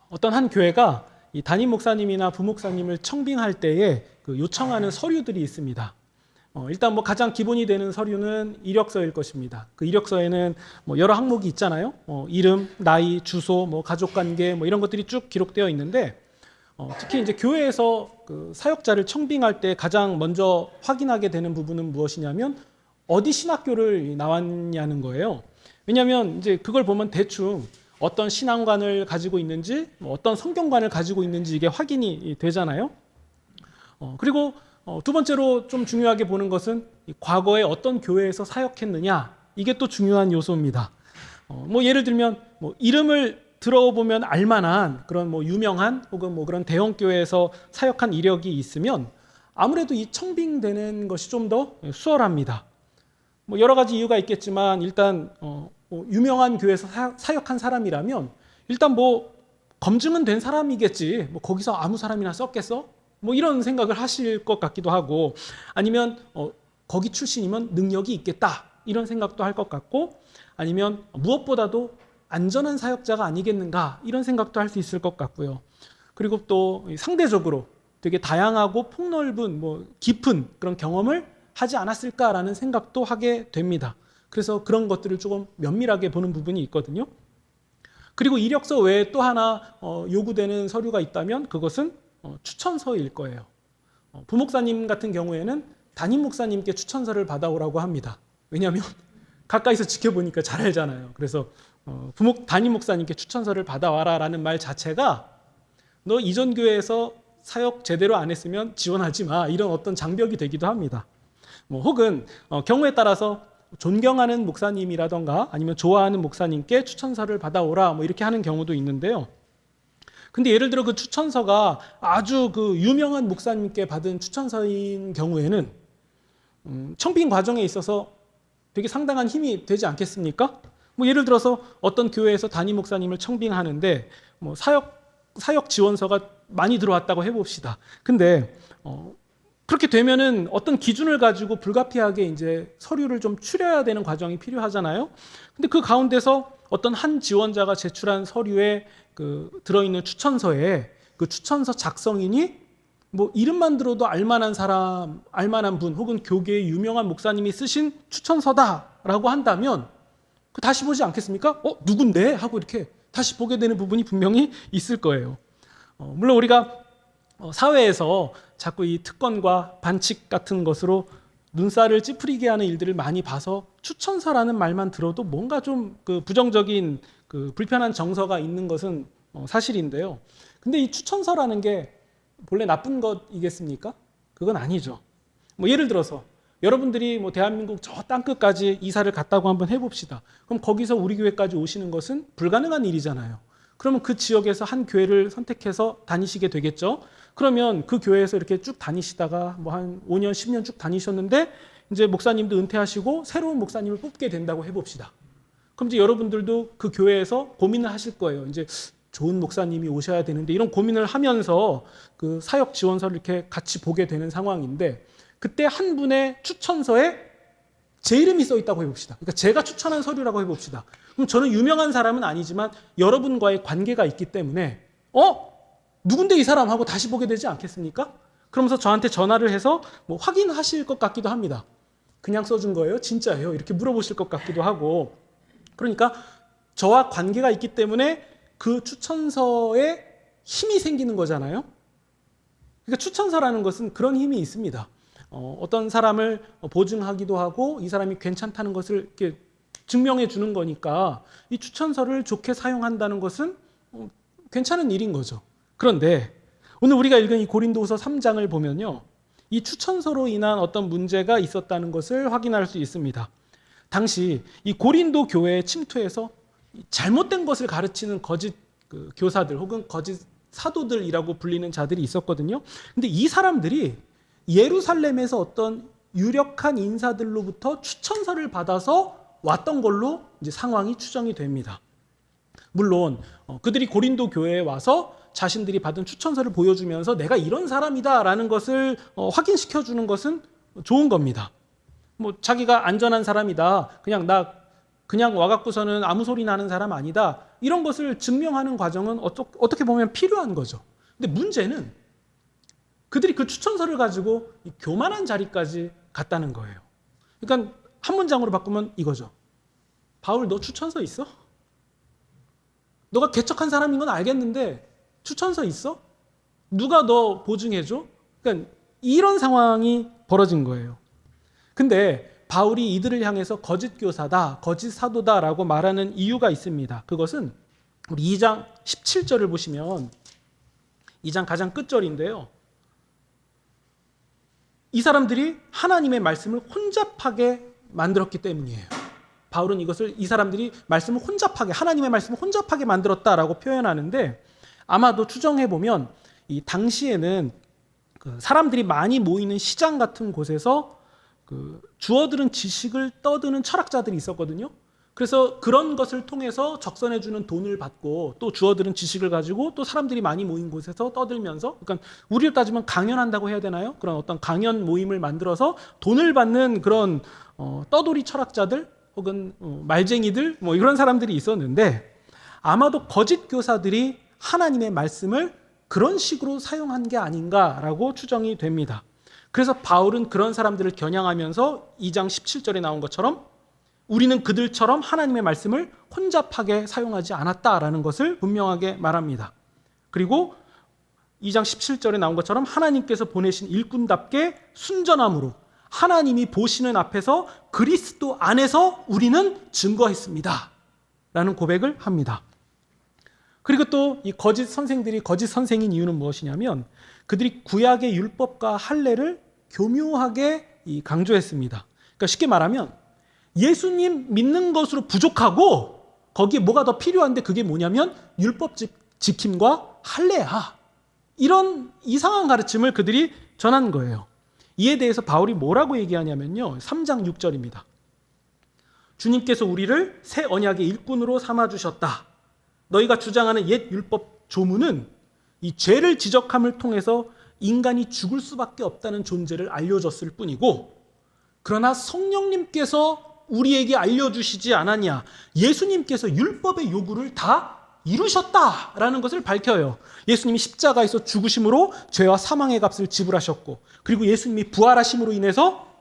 어떤 한 교회가 이 담임 목사님이나 부목사님을 청빙할 때에 그 요청하는 서류들이 있습니다. 일단 뭐 가장 기본이 되는 서류는 이력서일 것입니다. 그 이력서에는 뭐 여러 항목이 있잖아요. 이름, 나이, 주소, 뭐 가족관계 뭐 이런 것들이 쭉 기록되어 있는데 특히 이제 교회에서 그 사역자를 청빙할 때 가장 먼저 확인하게 되는 부분은 무엇이냐면 어디 신학교를 나왔냐는 거예요. 왜냐하면 이제 그걸 보면 대충 어떤 신앙관을 가지고 있는지, 뭐 어떤 성경관을 가지고 있는지 이게 확인이 되잖아요. 그리고 두 번째로 좀 중요하게 보는 것은 과거에 어떤 교회에서 사역했느냐, 이게 또 중요한 요소입니다. 뭐 예를 들면 뭐 이름을 들어보면 알만한 그런 뭐 유명한 혹은 뭐 그런 대형 교회에서 사역한 이력이 있으면 아무래도 이 청빙되는 것이 좀 더 수월합니다. 뭐 여러 가지 이유가 있겠지만 일단 뭐 유명한 교회에서 사역한 사람이라면 일단 뭐 검증은 된 사람이겠지, 뭐 거기서 아무 사람이나 썼겠어? 뭐 이런 생각을 하실 것 같기도 하고, 아니면 거기 출신이면 능력이 있겠다 이런 생각도 할 것 같고, 아니면 무엇보다도 안전한 사역자가 아니겠는가 이런 생각도 할 수 있을 것 같고요. 그리고 또 상대적으로 되게 다양하고 폭넓은 뭐 깊은 그런 경험을 하지 않았을까라는 생각도 하게 됩니다. 그래서 그런 것들을 조금 면밀하게 보는 부분이 있거든요. 그리고 이력서 외에 또 하나 요구되는 서류가 있다면 그것은 추천서일 거예요. 부목사님 같은 경우에는 담임 목사님께 추천서를 받아오라고 합니다. 왜냐하면 가까이서 지켜보니까 잘 알잖아요. 그래서 담임 목사님께 추천서를 받아와라라는 말 자체가 너 이전 교회에서 사역 제대로 안 했으면 지원하지 마, 이런 어떤 장벽이 되기도 합니다. 뭐 혹은 경우에 따라서 존경하는 목사님이라던가 아니면 좋아하는 목사님께 추천서를 받아오라 뭐 이렇게 하는 경우도 있는데요. 근데 예를 들어 그 추천서가 아주 그 유명한 목사님께 받은 추천서인 경우에는 청빙 과정에 있어서 되게 상당한 힘이 되지 않겠습니까? 뭐 예를 들어서 어떤 교회에서 담임 목사님을 청빙하는데 뭐 사역 지원서가 많이 들어왔다고 해봅시다. 근데 그렇게 되면은 어떤 기준을 가지고 불가피하게 이제 서류를 좀 추려야 되는 과정이 필요하잖아요. 근데 그 가운데서 어떤 한 지원자가 제출한 서류에 그 들어있는 추천서에 그 추천서 작성인이 뭐 이름만 들어도 알만한 사람, 알만한 분 혹은 교계의 유명한 목사님이 쓰신 추천서다라고 한다면 그 다시 보지 않겠습니까? 누군데? 하고 이렇게 다시 보게 되는 부분이 분명히 있을 거예요. 물론 우리가 사회에서 자꾸 이 특권과 반칙 같은 것으로 눈살을 찌푸리게 하는 일들을 많이 봐서 추천서라는 말만 들어도 뭔가 좀 그 부정적인 그 불편한 정서가 있는 것은 사실인데요. 근데 이 추천서라는 게 본래 나쁜 것이겠습니까? 그건 아니죠. 뭐 예를 들어서 여러분들이 뭐 대한민국 저 땅끝까지 이사를 갔다고 한번 해봅시다. 그럼 거기서 우리 교회까지 오시는 것은 불가능한 일이잖아요. 그러면 그 지역에서 한 교회를 선택해서 다니시게 되겠죠. 그러면 그 교회에서 이렇게 쭉 다니시다가 뭐 한 5년, 10년 쭉 다니셨는데 이제 목사님도 은퇴하시고 새로운 목사님을 뽑게 된다고 해봅시다. 그럼 이제 여러분들도 그 교회에서 고민을 하실 거예요. 이제 좋은 목사님이 오셔야 되는데 이런 고민을 하면서 그 사역 지원서를 이렇게 같이 보게 되는 상황인데 그때 한 분의 추천서에 제 이름이 써 있다고 해봅시다. 그러니까 제가 추천한 서류라고 해봅시다. 그럼 저는 유명한 사람은 아니지만 여러분과의 관계가 있기 때문에 누군데 이 사람 하고 다시 보게 되지 않겠습니까? 그러면서 저한테 전화를 해서 뭐 확인하실 것 같기도 합니다. 그냥 써준 거예요? 진짜예요? 이렇게 물어보실 것 같기도 하고. 그러니까 저와 관계가 있기 때문에 그 추천서에 힘이 생기는 거잖아요. 그러니까 추천서라는 것은 그런 힘이 있습니다. 어떤 사람을 보증하기도 하고 이 사람이 괜찮다는 것을 이렇게 증명해 주는 거니까 이 추천서를 좋게 사용한다는 것은 괜찮은 일인 거죠. 그런데 오늘 우리가 읽은 이 고린도후서 3장을 보면요, 이 추천서로 인한 어떤 문제가 있었다는 것을 확인할 수 있습니다. 당시 이 고린도 교회에 침투해서 잘못된 것을 가르치는 거짓 교사들 혹은 거짓 사도들이라고 불리는 자들이 있었거든요. 근데 이 사람들이 예루살렘에서 어떤 유력한 인사들로부터 추천서를 받아서 왔던 걸로 이제 상황이 추정이 됩니다. 물론 그들이 고린도 교회에 와서 자신들이 받은 추천서를 보여주면서 내가 이런 사람이다라는 것을 확인시켜 주는 것은 좋은 겁니다. 뭐 자기가 안전한 사람이다, 그냥 나 그냥 와갖고서는 아무 소리 나는 사람 아니다. 이런 것을 증명하는 과정은 어떻게 보면 필요한 거죠. 근데 문제는 그들이 그 추천서를 가지고 이 교만한 자리까지 갔다는 거예요. 그러니까 한 문장으로 바꾸면 이거죠. 바울, 너 추천서 있어? 너가 개척한 사람인 건 알겠는데 추천서 있어? 누가 너 보증해줘? 그러니까 이런 상황이 벌어진 거예요. 근데 바울이 이들을 향해서 거짓 교사다, 거짓 사도다라고 말하는 이유가 있습니다. 그것은 우리 2장 17절을 보시면 2장 가장 끝절인데요. 이 사람들이 하나님의 말씀을 혼잡하게 만들었기 때문이에요. 바울은 이 사람들이 말씀을 혼잡하게, 하나님의 말씀을 혼잡하게 만들었다라고 표현하는데, 아마도 추정해보면 이 당시에는 그 사람들이 많이 모이는 시장 같은 곳에서 그 주어들은 지식을 떠드는 철학자들이 있었거든요. 그래서 그런 것을 통해서 적선해주는 돈을 받고 또 주어들은 지식을 가지고 또 사람들이 많이 모인 곳에서 떠들면서, 그러니까 우리로 따지면 강연한다고 해야 되나요? 그런 어떤 강연 모임을 만들어서 돈을 받는 그런 떠돌이 철학자들 혹은 말쟁이들 뭐 이런 사람들이 있었는데, 아마도 거짓 교사들이 하나님의 말씀을 그런 식으로 사용한 게 아닌가라고 추정이 됩니다. 그래서 바울은 그런 사람들을 겨냥하면서 2장 17절에 나온 것처럼 우리는 그들처럼 하나님의 말씀을 혼잡하게 사용하지 않았다라는 것을 분명하게 말합니다. 그리고 2장 17절에 나온 것처럼 하나님께서 보내신 일꾼답게 순전함으로 하나님이 보시는 앞에서 그리스도 안에서 우리는 증거했습니다 라는 고백을 합니다. 그리고 또 이 거짓 선생들이 거짓 선생인 이유는 무엇이냐면 그들이 구약의 율법과 할례를 교묘하게 강조했습니다. 그러니까 쉽게 말하면 예수님 믿는 것으로 부족하고 거기에 뭐가 더 필요한데 그게 뭐냐면 율법 지킴과 할례야. 이런 이상한 가르침을 그들이 전한 거예요. 이에 대해서 바울이 뭐라고 얘기하냐면요. 3장 6절입니다. 주님께서 우리를 새 언약의 일꾼으로 삼아주셨다. 너희가 주장하는 옛 율법 조문은 이 죄를 지적함을 통해서 인간이 죽을 수밖에 없다는 존재를 알려줬을 뿐이고, 그러나 성령님께서 우리에게 알려주시지 않았냐. 예수님께서 율법의 요구를 다 이루셨다라는 것을 밝혀요. 예수님이 십자가에서 죽으심으로 죄와 사망의 값을 지불하셨고, 그리고 예수님이 부활하심으로 인해서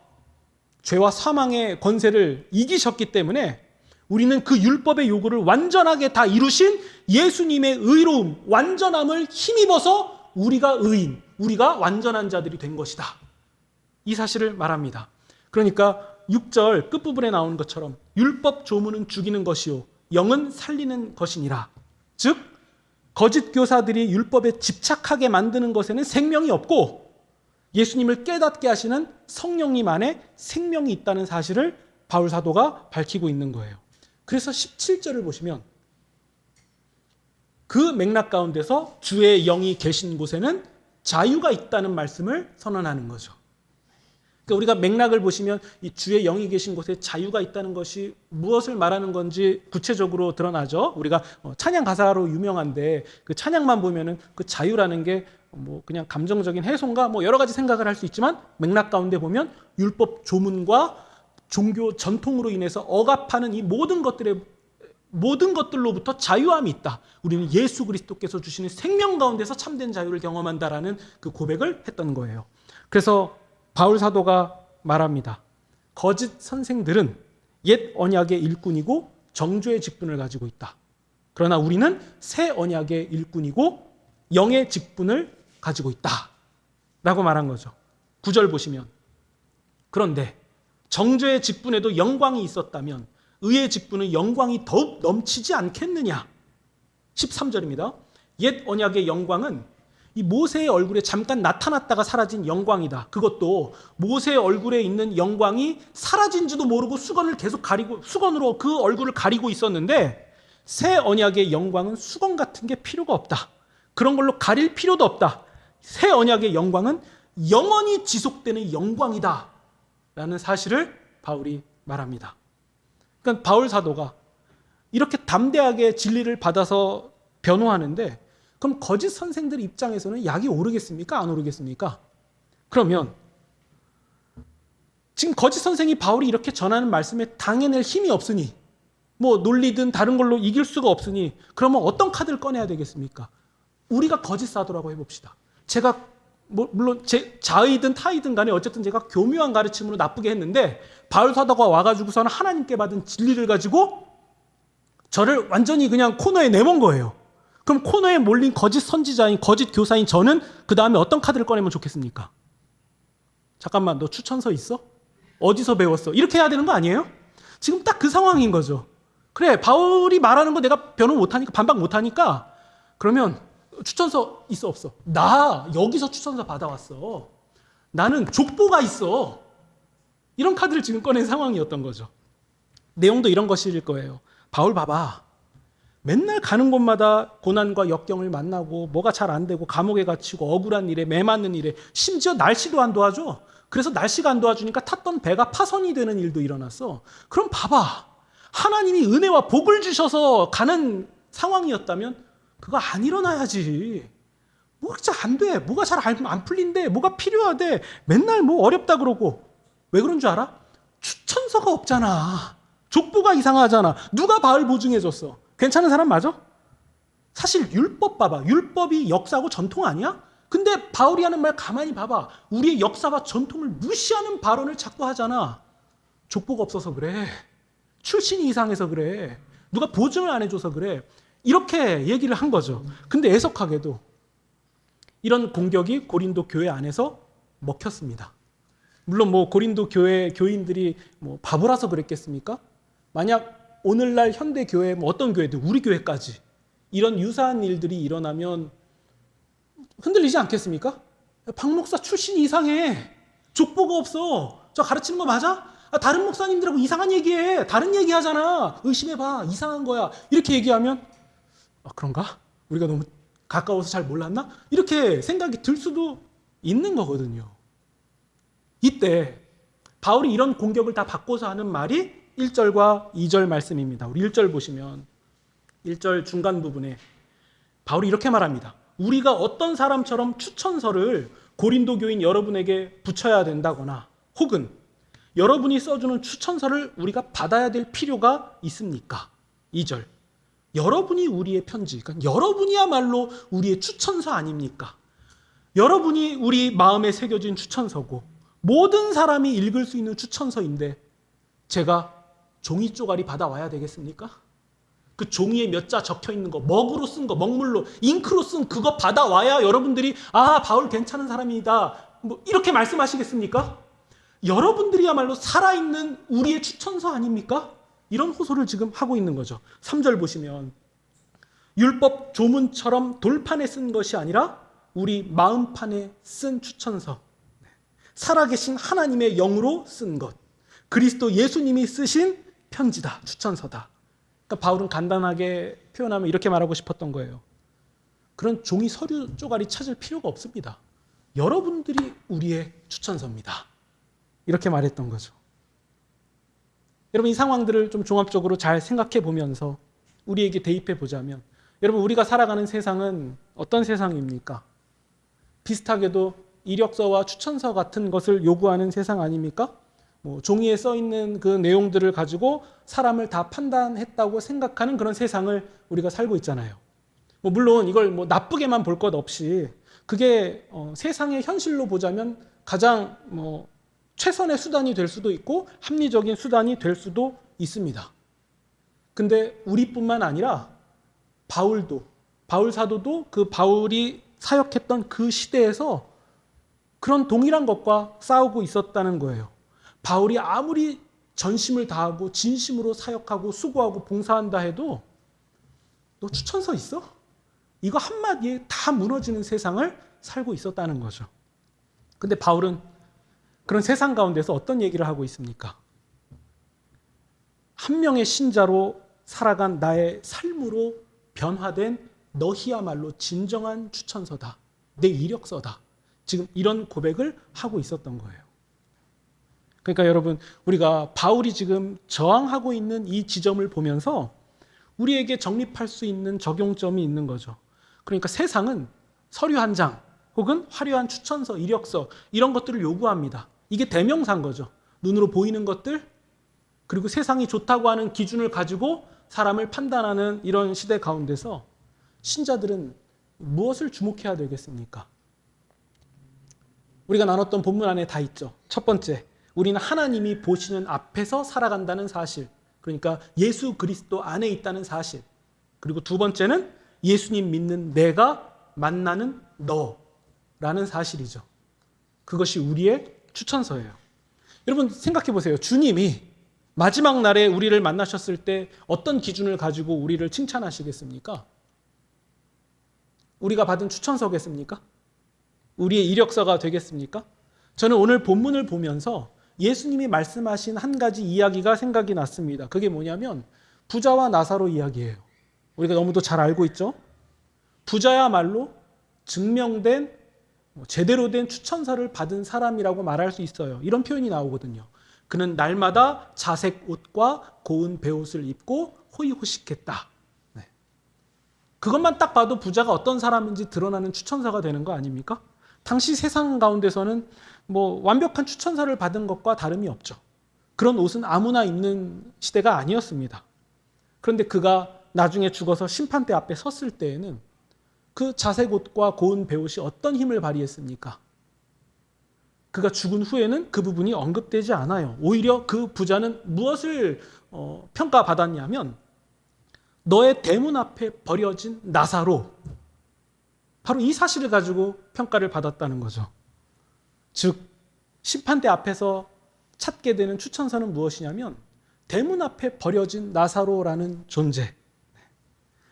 죄와 사망의 권세를 이기셨기 때문에 우리는 그 율법의 요구를 완전하게 다 이루신 예수님의 의로움, 완전함을 힘입어서 우리가 의인, 우리가 완전한 자들이 된 것이다. 이 사실을 말합니다. 그러니까 6절 끝부분에 나오는 것처럼 율법 조문은 죽이는 것이요 영은 살리는 것이니라. 즉 거짓 교사들이 율법에 집착하게 만드는 것에는 생명이 없고 예수님을 깨닫게 하시는 성령님 안에 생명이 있다는 사실을 바울 사도가 밝히고 있는 거예요. 그래서 17절을 보시면 그 맥락 가운데서 주의 영이 계신 곳에는 자유가 있다는 말씀을 선언하는 거죠. 그러니까 우리가 맥락을 보시면 이 주의 영이 계신 곳에 자유가 있다는 것이 무엇을 말하는 건지 구체적으로 드러나죠. 우리가 찬양 가사로 유명한데 그 찬양만 보면은 그 자유라는 게 뭐 그냥 감정적인 해소인가 뭐 여러 가지 생각을 할 수 있지만 맥락 가운데 보면 율법 조문과 종교 전통으로 인해서 억압하는 이 모든 것들로부터 자유함이 있다. 우리는 예수 그리스도께서 주시는 생명 가운데서 참된 자유를 경험한다라는 그 고백을 했던 거예요. 그래서 바울 사도가 말합니다. 거짓 선생들은 옛 언약의 일꾼이고 정죄의 직분을 가지고 있다. 그러나 우리는 새 언약의 일꾼이고 영의 직분을 가지고 있다 라고 말한 거죠. 9절 보시면 그런데 정죄의 직분에도 영광이 있었다면 의의 직분은 영광이 더욱 넘치지 않겠느냐. 13절입니다. 옛 언약의 영광은 이 모세의 얼굴에 잠깐 나타났다가 사라진 영광이다. 그것도 모세의 얼굴에 있는 영광이 사라진지도 모르고 수건으로 그 얼굴을 가리고 있었는데 새 언약의 영광은 수건 같은 게 필요가 없다. 그런 걸로 가릴 필요도 없다. 새 언약의 영광은 영원히 지속되는 영광이다 라는 사실을 바울이 말합니다. 그러니까 바울 사도가 이렇게 담대하게 진리를 받아서 변호하는데 그럼 거짓 선생들 입장에서는 약이 오르겠습니까? 안 오르겠습니까? 그러면 지금 거짓 선생이 바울이 이렇게 전하는 말씀에 당해낼 힘이 없으니 뭐 논리든 다른 걸로 이길 수가 없으니 그러면 어떤 카드를 꺼내야 되겠습니까? 우리가 거짓 사도라고 해봅시다. 제가 물론 제 자의든 타의든 간에 어쨌든 제가 교묘한 가르침으로 나쁘게 했는데 바울 사도가 와가지고서는 하나님께 받은 진리를 가지고 저를 완전히 그냥 코너에 내몬 거예요. 그럼 코너에 몰린 거짓 선지자인 거짓 교사인 저는 그 다음에 어떤 카드를 꺼내면 좋겠습니까? 잠깐만, 너 추천서 있어? 어디서 배웠어? 이렇게 해야 되는 거 아니에요? 지금 딱 그 상황인 거죠. 그래, 바울이 말하는 거 내가 변호 못하니까, 반박 못하니까 그러면 추천서 있어 없어? 나 여기서 추천서 받아왔어. 나는 족보가 있어. 이런 카드를 지금 꺼낸 상황이었던 거죠. 내용도 이런 것일 거예요. 바울 봐봐. 맨날 가는 곳마다 고난과 역경을 만나고 뭐가 잘 안 되고 감옥에 갇히고 억울한 일에 매 맞는 일에 심지어 날씨도 안 도와줘. 그래서 날씨가 안 도와주니까 탔던 배가 파손이 되는 일도 일어났어. 그럼 봐봐. 하나님이 은혜와 복을 주셔서 가는 상황이었다면 그거 안 일어나야지. 뭐가 잘 안 돼. 뭐가 잘 안 풀린대. 뭐가 필요하대. 맨날 뭐 어렵다 그러고. 왜 그런 줄 알아? 추천서가 없잖아. 족보가 이상하잖아. 누가 바울 보증해줬어? 괜찮은 사람 맞아? 사실 율법 봐봐. 율법이 역사하고 전통 아니야? 근데 바울이 하는 말 가만히 봐봐. 우리의 역사와 전통을 무시하는 발언을 자꾸 하잖아. 족보가 없어서 그래. 출신이 이상해서 그래. 누가 보증을 안 해줘서 그래. 이렇게 얘기를 한 거죠. 근데 애석하게도 이런 공격이 고린도 교회 안에서 먹혔습니다. 물론 뭐 고린도 교회 교인들이 뭐 바보라서 그랬겠습니까? 만약 오늘날 현대 교회 뭐 어떤 교회들 우리 교회까지 이런 유사한 일들이 일어나면 흔들리지 않겠습니까? 박 목사 출신이 이상해. 족보가 없어. 저 가르치는 거 맞아? 다른 목사님들하고 이상한 얘기해. 다른 얘기하잖아. 의심해봐. 이상한 거야. 이렇게 얘기하면 그런가? 우리가 너무 가까워서 잘 몰랐나? 이렇게 생각이 들 수도 있는 거거든요. 이때 바울이 이런 공격을 다 받고서 하는 말이 1절과 2절 말씀입니다. 우리 1절 보시면 1절 중간 부분에 바울이 이렇게 말합니다. 우리가 어떤 사람처럼 추천서를 고린도 교인 여러분에게 붙여야 된다거나 혹은 여러분이 써주는 추천서를 우리가 받아야 될 필요가 있습니까? 2절. 여러분이 우리의 편지, 그러니까 여러분이야말로 우리의 추천서 아닙니까? 여러분이 우리 마음에 새겨진 추천서고 모든 사람이 읽을 수 있는 추천서인데 제가 종이 쪼가리 받아와야 되겠습니까? 그 종이에 몇 자 적혀 있는 거, 먹으로 쓴 거, 먹물로, 잉크로 쓴 그거 받아와야 여러분들이 바울 괜찮은 사람이다. 뭐 이렇게 말씀하시겠습니까? 여러분들이야말로 살아있는 우리의 추천서 아닙니까? 이런 호소를 지금 하고 있는 거죠. 3절 보시면 율법 조문처럼 돌판에 쓴 것이 아니라 우리 마음판에 쓴 추천서. 살아계신 하나님의 영으로 쓴 것. 그리스도 예수님이 쓰신 편지다. 추천서다. 그러니까 바울은 간단하게 표현하면 이렇게 말하고 싶었던 거예요. 그런 종이 서류 쪼가리 찾을 필요가 없습니다. 여러분들이 우리의 추천서입니다. 이렇게 말했던 거죠. 여러분 이 상황들을 좀 종합적으로 잘 생각해 보면서 우리에게 대입해 보자면 여러분 우리가 살아가는 세상은 어떤 세상입니까? 비슷하게도 이력서와 추천서 같은 것을 요구하는 세상 아닙니까? 뭐 종이에 써 있는 그 내용들을 가지고 사람을 다 판단했다고 생각하는 그런 세상을 우리가 살고 있잖아요. 뭐 물론 이걸 뭐 나쁘게만 볼 것 없이 그게 세상의 현실로 보자면 가장 뭐 최선의 수단이 될 수도 있고 합리적인 수단이 될 수도 있습니다. 근데 우리뿐만 아니라 바울 사도도 그 바울이 사역했던 그 시대에서 그런 동일한 것과 싸우고 있었다는 거예요. 바울이 아무리 전심을 다하고 진심으로 사역하고 수고하고 봉사한다 해도 너 추천서 있어? 이거 한마디에 다 무너지는 세상을 살고 있었다는 거죠. 근데 바울은 그런 세상 가운데서 어떤 얘기를 하고 있습니까? 한 명의 신자로 살아간 나의 삶으로 변화된 너희야말로 진정한 추천서다. 내 이력서다. 지금 이런 고백을 하고 있었던 거예요. 그러니까 여러분 우리가 바울이 지금 저항하고 있는 이 지점을 보면서 우리에게 정립할 수 있는 적용점이 있는 거죠. 그러니까 세상은 서류 한 장 혹은 화려한 추천서, 이력서 이런 것들을 요구합니다. 이게 대명사인 거죠. 눈으로 보이는 것들, 그리고 세상이 좋다고 하는 기준을 가지고 사람을 판단하는 이런 시대 가운데서 신자들은 무엇을 주목해야 되겠습니까? 우리가 나눴던 본문 안에 다 있죠. 첫 번째, 우리는 하나님이 보시는 앞에서 살아간다는 사실. 그러니까 예수 그리스도 안에 있다는 사실. 그리고 두 번째는 예수님 믿는 내가 만나는 너라는 사실이죠. 그것이 우리의 추천서예요. 여러분 생각해 보세요. 주님이 마지막 날에 우리를 만나셨을 때 어떤 기준을 가지고 우리를 칭찬하시겠습니까? 우리가 받은 추천서겠습니까? 우리의 이력서가 되겠습니까? 저는 오늘 본문을 보면서 예수님이 말씀하신 한 가지 이야기가 생각이 났습니다. 그게 뭐냐면 부자와 나사로 이야기예요. 우리가 너무도 잘 알고 있죠? 부자야말로 증명된 제대로 된 추천서를 받은 사람이라고 말할 수 있어요. 이런 표현이 나오거든요. 그는 날마다 자색 옷과 고운 베옷을 입고 호의호식했다. 네. 그것만 딱 봐도 부자가 어떤 사람인지 드러나는 추천서가 되는 거 아닙니까? 당시 세상 가운데서는 완벽한 추천서를 받은 것과 다름이 없죠. 그런 옷은 아무나 입는 시대가 아니었습니다. 그런데 그가 나중에 죽어서 심판대 앞에 섰을 때에는 그 자색 옷과 고운 베옷이 어떤 힘을 발휘했습니까? 그가 죽은 후에는 그 부분이 언급되지 않아요. 오히려 그 부자는 무엇을 평가받았냐면 너의 대문 앞에 버려진 나사로, 바로 이 사실을 가지고 평가를 받았다는 거죠. 즉 심판대 앞에서 찾게 되는 추천서는 무엇이냐면 대문 앞에 버려진 나사로라는 존재.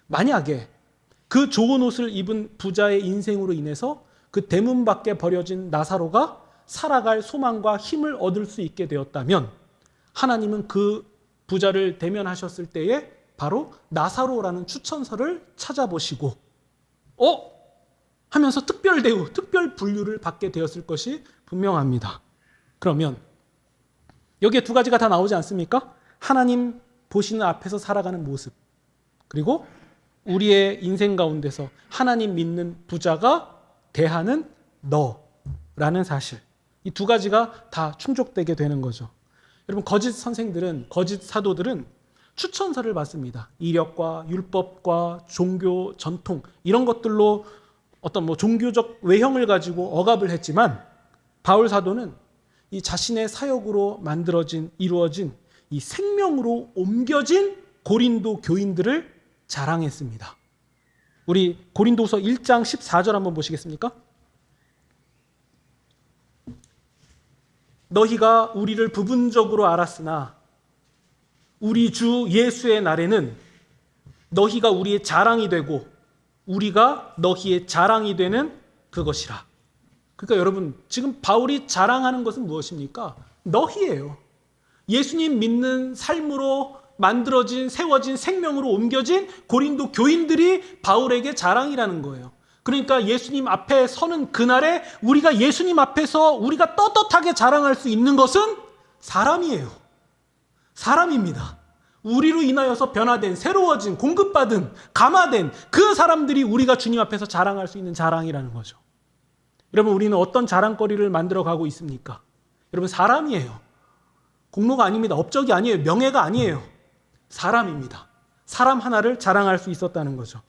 만약에 그 좋은 옷을 입은 부자의 인생으로 인해서 그 대문 밖에 버려진 나사로가 살아갈 소망과 힘을 얻을 수 있게 되었다면 하나님은 그 부자를 대면하셨을 때에 바로 나사로라는 추천서를 찾아보시고 하면서 특별 대우, 특별 분류를 받게 되었을 것이 분명합니다. 그러면 여기에 두 가지가 다 나오지 않습니까? 하나님 보시는 앞에서 살아가는 모습, 그리고 우리의 인생 가운데서 하나님 믿는 부자가 대하는 너라는 사실. 이 두 가지가 다 충족되게 되는 거죠. 여러분, 거짓 선생들은, 거짓 사도들은 추천서를 받습니다. 이력과 율법과 종교 전통 이런 것들로 어떤 종교적 외형을 가지고 억압을 했지만 바울 사도는 이 자신의 사역으로 이루어진 이 생명으로 옮겨진 고린도 교인들을 자랑했습니다. 우리 고린도서 1장 14절 한번 보시겠습니까? 너희가 우리를 부분적으로 알았으나 우리 주 예수의 날에는 너희가 우리의 자랑이 되고 우리가 너희의 자랑이 되는 그것이라. 그러니까 여러분, 지금 바울이 자랑하는 것은 무엇입니까? 너희예요. 예수님 믿는 삶으로 만들어진, 세워진, 생명으로 옮겨진 고린도 교인들이 바울에게 자랑이라는 거예요. 그러니까 예수님 앞에 서는 그날에 우리가 예수님 앞에서 우리가 떳떳하게 자랑할 수 있는 것은 사람이에요. 사람입니다. 우리로 인하여서 변화된, 새로워진, 공급받은, 감화된 그 사람들이 우리가 주님 앞에서 자랑할 수 있는 자랑이라는 거죠. 여러분, 우리는 어떤 자랑거리를 만들어가고 있습니까? 여러분, 사람이에요. 공로가 아닙니다. 업적이 아니에요. 명예가 아니에요. 사람입니다. 사람 하나를 자랑할 수 있었다는 거죠.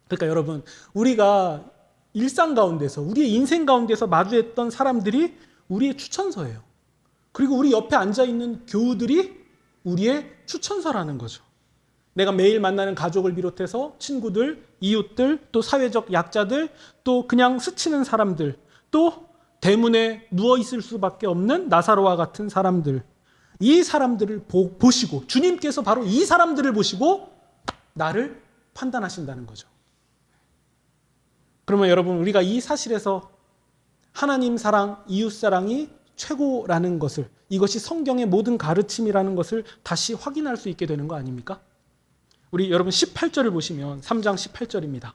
그러니까 여러분, 우리가 일상 가운데서, 우리의 인생 가운데서 마주했던 사람들이 우리의 추천서예요. 그리고 우리 옆에 앉아있는 교우들이 우리의 추천서라는 거죠. 내가 매일 만나는 가족을 비롯해서 친구들, 이웃들, 또 사회적 약자들, 또 그냥 스치는 사람들, 또 대문에 누워있을 수밖에 없는 나사로와 같은 사람들, 이 사람들을 보시고, 주님께서 바로 이 사람들을 보시고 나를 판단하신다는 거죠. 그러면 여러분, 우리가 이 사실에서 하나님 사랑, 이웃 사랑이 최고라는 것을, 이것이 성경의 모든 가르침이라는 것을 다시 확인할 수 있게 되는 거 아닙니까? 우리 여러분 18절을 보시면 3장 18절입니다.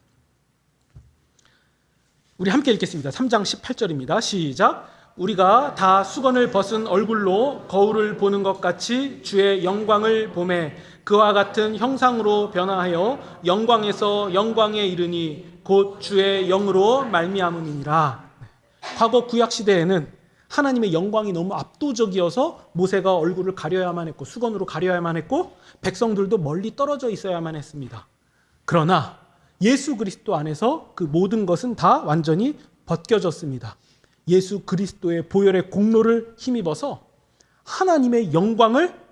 우리 함께 읽겠습니다. 3장 18절입니다. 시작. 우리가 다 수건을 벗은 얼굴로 거울을 보는 것 같이 주의 영광을 보매 그와 같은 형상으로 변화하여 영광에서 영광에 이르니 곧 주의 영으로 말미암음이니라. 과거 구약 시대에는 하나님의 영광이 너무 압도적이어서 모세가 얼굴을 가려야만 했고 수건으로 가려야만 했고 백성들도 멀리 떨어져 있어야만 했습니다. 그러나 예수 그리스도 안에서 그 모든 것은 다 완전히 벗겨졌습니다. 예수 그리스도의 보혈의 공로를 힘입어서 하나님의 영광을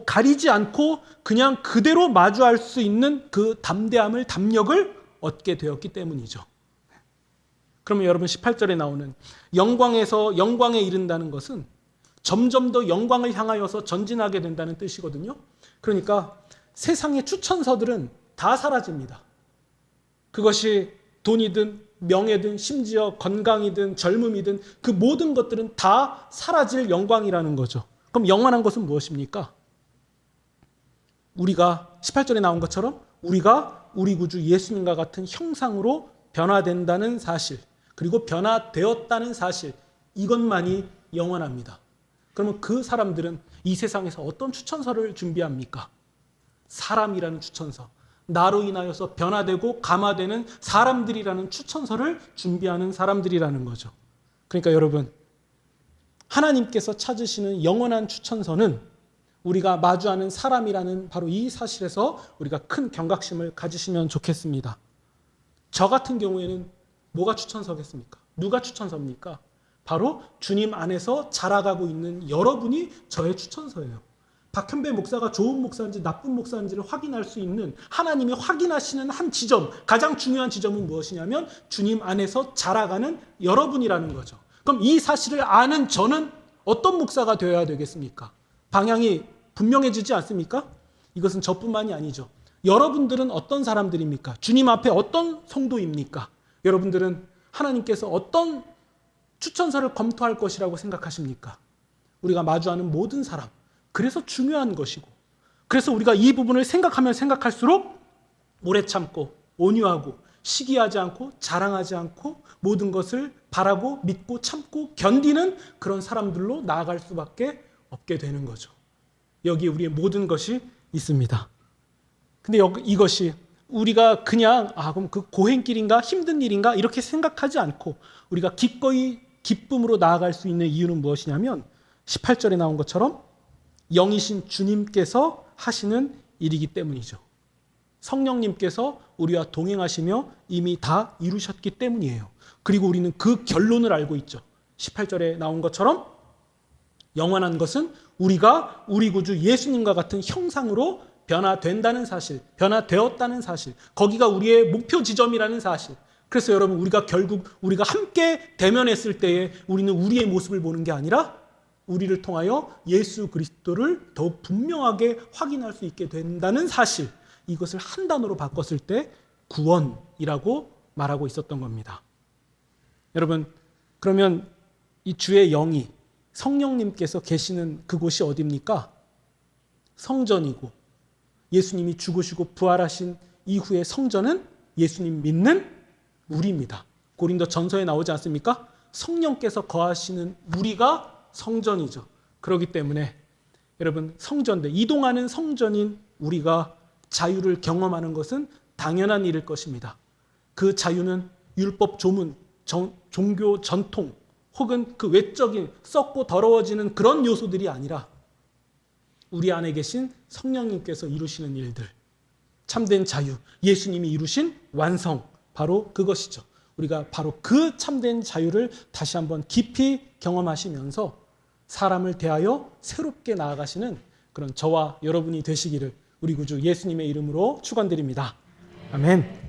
가리지 않고 그냥 그대로 마주할 수 있는 그 담대함을, 담력을 얻게 되었기 때문이죠. 그러면 여러분 18절에 나오는 영광에서 영광에 이른다는 것은 점점 더 영광을 향하여서 전진하게 된다는 뜻이거든요. 그러니까 세상의 추천서들은 다 사라집니다. 그것이 돈이든 명예든 심지어 건강이든 젊음이든 그 모든 것들은 다 사라질 영광이라는 거죠. 그럼 영원한 것은 무엇입니까? 우리가 18절에 나온 것처럼 우리가 우리 구주 예수님과 같은 형상으로 변화된다는 사실, 그리고 변화되었다는 사실, 이것만이 영원합니다. 그러면 그 사람들은 이 세상에서 어떤 추천서를 준비합니까? 사람이라는 추천서, 나로 인하여서 변화되고 감화되는 사람들이라는 추천서를 준비하는 사람들이라는 거죠. 그러니까 여러분, 하나님께서 찾으시는 영원한 추천서는 우리가 마주하는 사람이라는 바로 이 사실에서 우리가 큰 경각심을 가지시면 좋겠습니다. 저 같은 경우에는 뭐가 추천서겠습니까? 누가 추천서입니까? 바로 주님 안에서 자라가고 있는 여러분이 저의 추천서예요. 박현배 목사가 좋은 목사인지 나쁜 목사인지를 확인할 수 있는, 하나님이 확인하시는 한 지점, 가장 중요한 지점은 무엇이냐면 주님 안에서 자라가는 여러분이라는 거죠. 그럼 이 사실을 아는 저는 어떤 목사가 되어야 되겠습니까? 방향이 분명해지지 않습니까? 이것은 저뿐만이 아니죠. 여러분들은 어떤 사람들입니까? 주님 앞에 어떤 성도입니까? 여러분들은 하나님께서 어떤 추천서를 검토할 것이라고 생각하십니까? 우리가 마주하는 모든 사람, 그래서 중요한 것이고, 그래서 우리가 이 부분을 생각하면 생각할수록 오래 참고 온유하고 시기하지 않고 자랑하지 않고 모든 것을 바라고 믿고 참고 견디는 그런 사람들로 나아갈 수밖에 없게 되는 거죠. 여기 우리의 모든 것이 있습니다. 근데 이것이 우리가 그냥 그럼 그 고행길인가 힘든 일인가 이렇게 생각하지 않고 우리가 기꺼이 기쁨으로 나아갈 수 있는 이유는 무엇이냐면 18절에 나온 것처럼 영이신 주님께서 하시는 일이기 때문이죠. 성령님께서 우리와 동행하시며 이미 다 이루셨기 때문이에요. 그리고 우리는 그 결론을 알고 있죠. 18절에 나온 것처럼 영원한 것은 우리가 우리 구주 예수님과 같은 형상으로 변화된다는 사실, 변화되었다는 사실, 거기가 우리의 목표 지점이라는 사실. 그래서 여러분, 우리가 결국 우리가 함께 대면했을 때에 우리는 우리의 모습을 보는 게 아니라 우리를 통하여 예수 그리스도를 더욱 분명하게 확인할 수 있게 된다는 사실, 이것을 한 단어로 바꿨을 때 구원이라고 말하고 있었던 겁니다. 여러분, 그러면 이 주의 영이 성령님께서 계시는 그곳이 어디입니까? 성전이고, 예수님이 죽으시고 부활하신 이후의 성전은 예수님 믿는 우리입니다. 고린도 전서에 나오지 않습니까? 성령께서 거하시는 우리가 성전이죠. 그렇기 때문에 여러분, 성전대, 이동하는 성전인 우리가 자유를 경험하는 것은 당연한 일일 것입니다. 그 자유는 율법 조문, 종교 전통 혹은 그 외적인 썩고 더러워지는 그런 요소들이 아니라 우리 안에 계신 성령님께서 이루시는 일들, 참된 자유, 예수님이 이루신 완성, 바로 그것이죠. 우리가 바로 그 참된 자유를 다시 한번 깊이 경험하시면서 사람을 대하여 새롭게 나아가시는 그런 저와 여러분이 되시기를 우리 구주 예수님의 이름으로 축원드립니다. 아멘.